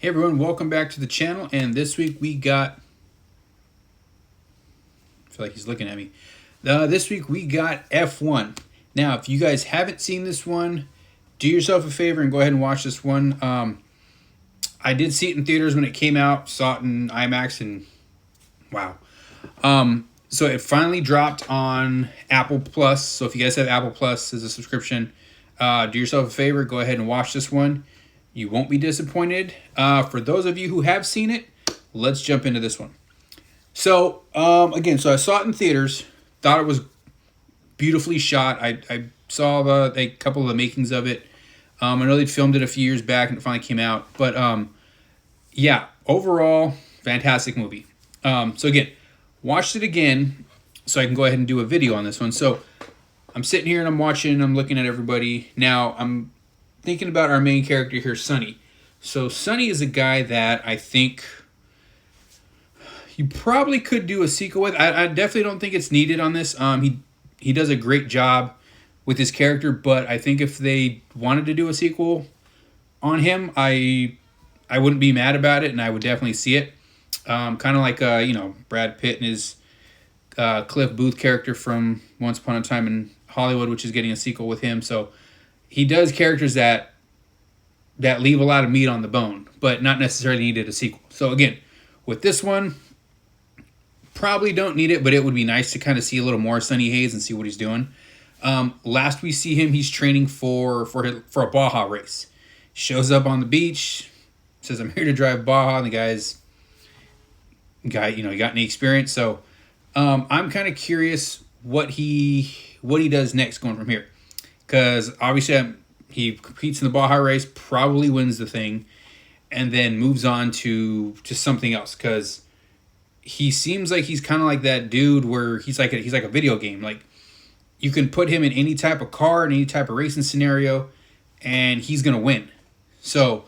Hey everyone, welcome back to the channel. And this week we got, I feel like he's looking at me. This week we got F1. Now, if you guys haven't seen this one, do yourself a favor and go ahead and watch this one. I did see it in theaters when it came out, saw it in IMAX, and wow. So it finally dropped on Apple Plus. So if you guys have Apple Plus as a subscription, do yourself a favor, go ahead and watch this one. You won't be disappointed. For those of you who have seen it, let's jump into this one. So, again, so I saw it in theaters. Thought it was beautifully shot. I saw a couple of the makings of it. I know they filmed it a few years back and it finally came out. But, yeah, overall, fantastic movie. So, again, watched it again so I can go ahead and do a video on this one. So, I'm sitting here and I'm looking at everybody. Now, I'm thinking about our main character here, Sonny. So Sonny is a guy that I think you probably could do a sequel with. I definitely don't think it's needed on this. He does a great job with his character, but I think if they wanted to do a sequel on him, I wouldn't be mad about it, and I would definitely see it. Kind of like Brad Pitt and his Cliff Booth character from Once Upon a Time in Hollywood, which is getting a sequel with him. So he does characters that leave a lot of meat on the bone, but not necessarily needed a sequel. So again, with this one, probably don't need it, but it would be nice to kind of see a little more Sonny Hayes and see what he's doing. Last we see him, he's training for a Baja race. Shows up on the beach, says, "I'm here to drive Baja," and the guy, he got any experience. So I'm kind of curious what he does next going from here. Because obviously he competes in the Baja race, probably wins the thing, and then moves on to something else. Because he seems like he's kind of like that dude where he's like a video game. Like, you can put him in any type of car, in any type of racing scenario, and he's going to win. So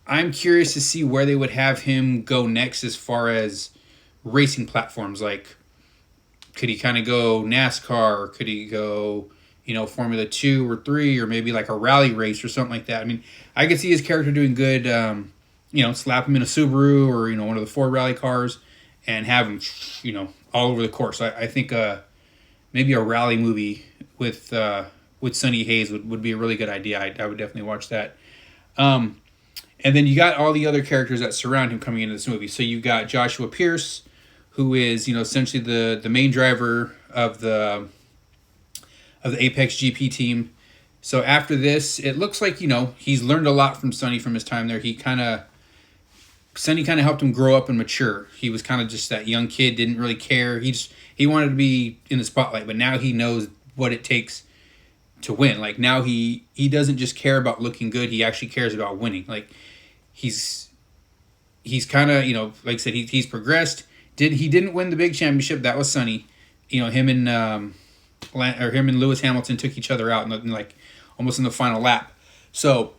I'm curious to see where they would have him go next as far as racing platforms. Like, could he kind of go NASCAR, or could he go Formula 2 or 3, or maybe like a rally race or something like that. I mean, I could see his character doing good, slap him in a Subaru or, one of the Ford rally cars and have him, all over the course. I think maybe a rally movie with Sonny Hayes would be a really good idea. I would definitely watch that. And then you got all the other characters that surround him coming into this movie. So you got Joshua Pierce, who is, essentially the main driver of the APXGP team. So after this, it looks like, he's learned a lot from Sonny from his time there. Sonny kind of helped him grow up and mature. He was kind of just that young kid, didn't really care. He wanted to be in the spotlight, but now he knows what it takes to win. Like, now he doesn't just care about looking good. He actually cares about winning. Like, he's kind of, like I said, he's progressed. He didn't win the big championship. That was Sonny. Him and Lewis Hamilton took each other out in like almost in the final lap. So,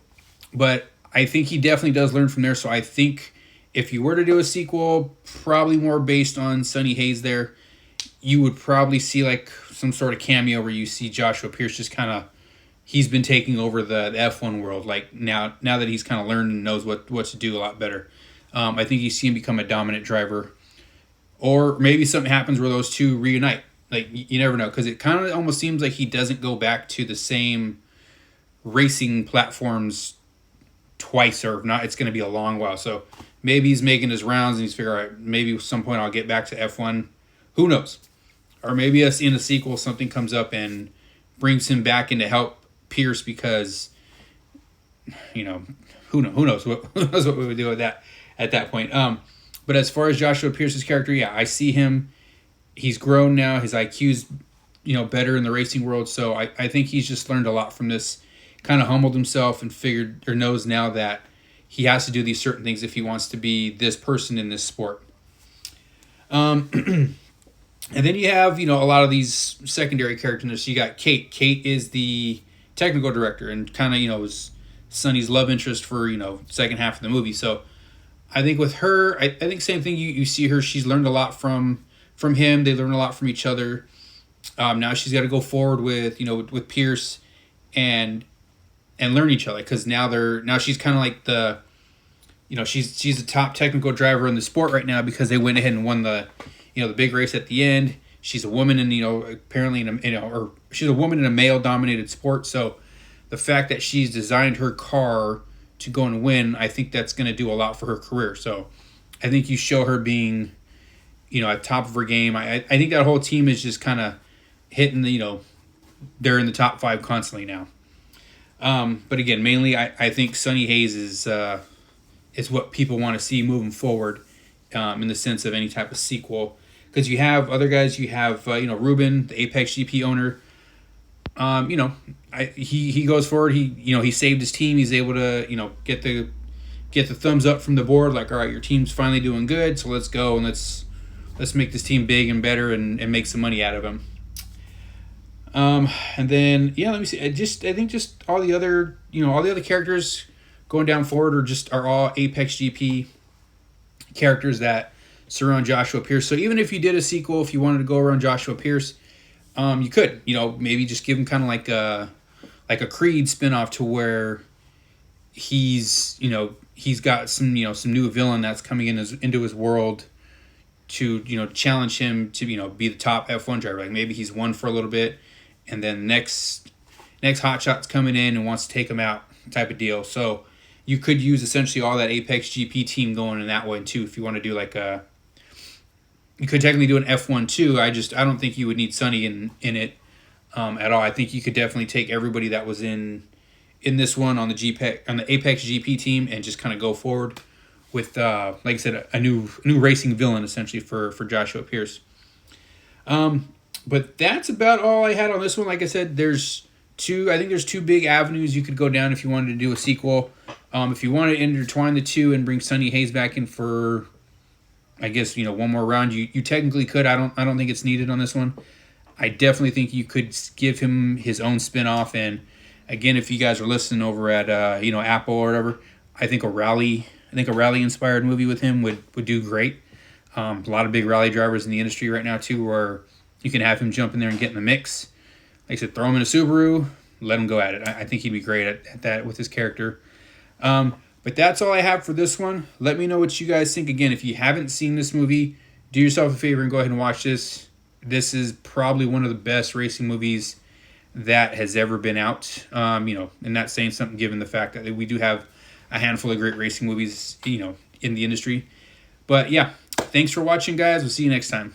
but I think he definitely does learn from there. So I think if you were to do a sequel, probably more based on Sonny Hayes there, you would probably see like some sort of cameo where you see Joshua Pierce just kind of, he's been taking over the F1 world. Like now that he's kind of learned and knows what to do a lot better. I think you see him become a dominant driver, or maybe something happens where those two reunite. Like, you never know, because it kind of almost seems like he doesn't go back to the same racing platforms twice, or if not, it's going to be a long while. So maybe he's making his rounds and he's figuring, all right, maybe at some point I'll get back to F1. Who knows? Or maybe us in the sequel, something comes up and brings him back in to help Pierce because, who knows what we would do with that at that point. But as far as Joshua Pierce's character, yeah, I see him. He's grown now. His IQ's, better in the racing world. So I think he's just learned a lot from this, kind of humbled himself and figured or knows now that he has to do these certain things if he wants to be this person in this sport. And then you have, a lot of these secondary characters. You got Kate. Kate is the technical director and kind of, was Sonny's love interest for, second half of the movie. So I think with her, I think same thing. You see her. She's learned a lot from him. They learn a lot from each other. Now she's got to go forward with with Pierce and learn each other, because now she's kind of like the she's the top technical driver in the sport right now because they went ahead and won the the big race at the end. She's a woman in apparently or she's a woman in a male dominated sport. So the fact that she's designed her car to go and win, I think that's going to do a lot for her career. So I think you show her being at top of her game. I think that whole team is just kind of hitting they're in the top 5 constantly now. But again, mainly I think Sonny Hayes is what people want to see moving forward, in the sense of any type of sequel. Because you have other guys, you have Ruben, the APXGP owner. He goes forward. He saved his team. He's able to get the thumbs up from the board. Like, all right, your team's finally doing good, so let's go and let's make this team big and better and make some money out of them. And then let me see. I think just all the other characters going down forward are all APXGP characters that surround Joshua Pierce. So even if you did a sequel, if you wanted to go around Joshua Pierce, you could maybe just give him kind of like a Creed spinoff to where he's got some new villain that's coming into his world to challenge him to be the top F1 driver. Like maybe he's won for a little bit, and then next hotshot's coming in and wants to take him out type of deal. So you could use essentially all that APXGP team going in that way too. If you want to do you could technically do an F1 too. I don't think you would need Sonny in it at all. I think you could definitely take everybody that was in this one on the APXGP team and just kind of go forward with like I said, a new racing villain essentially for Joshua Pierce. But that's about all I had on this one. Like I said, there's two big avenues you could go down if you wanted to do a sequel. If you wanted to intertwine the two and bring Sonny Hayes back in for, I guess, one more round, you technically could. I don't think it's needed on this one. I definitely think you could give him his own spin-off. And again, if you guys are listening over at Apple or whatever, I think a rally inspired movie with him would do great. A lot of big rally drivers in the industry right now too, where you can have him jump in there and get in the mix. Like I said, throw him in a Subaru, let him go at it. I think he'd be great at that with his character. But that's all I have for this one. Let me know what you guys think. Again, if you haven't seen this movie, do yourself a favor and go ahead and watch this. This is probably one of the best racing movies that has ever been out. And that's saying something given the fact that we do have a handful of great racing movies, in the industry. But yeah, thanks for watching, guys. We'll see you next time.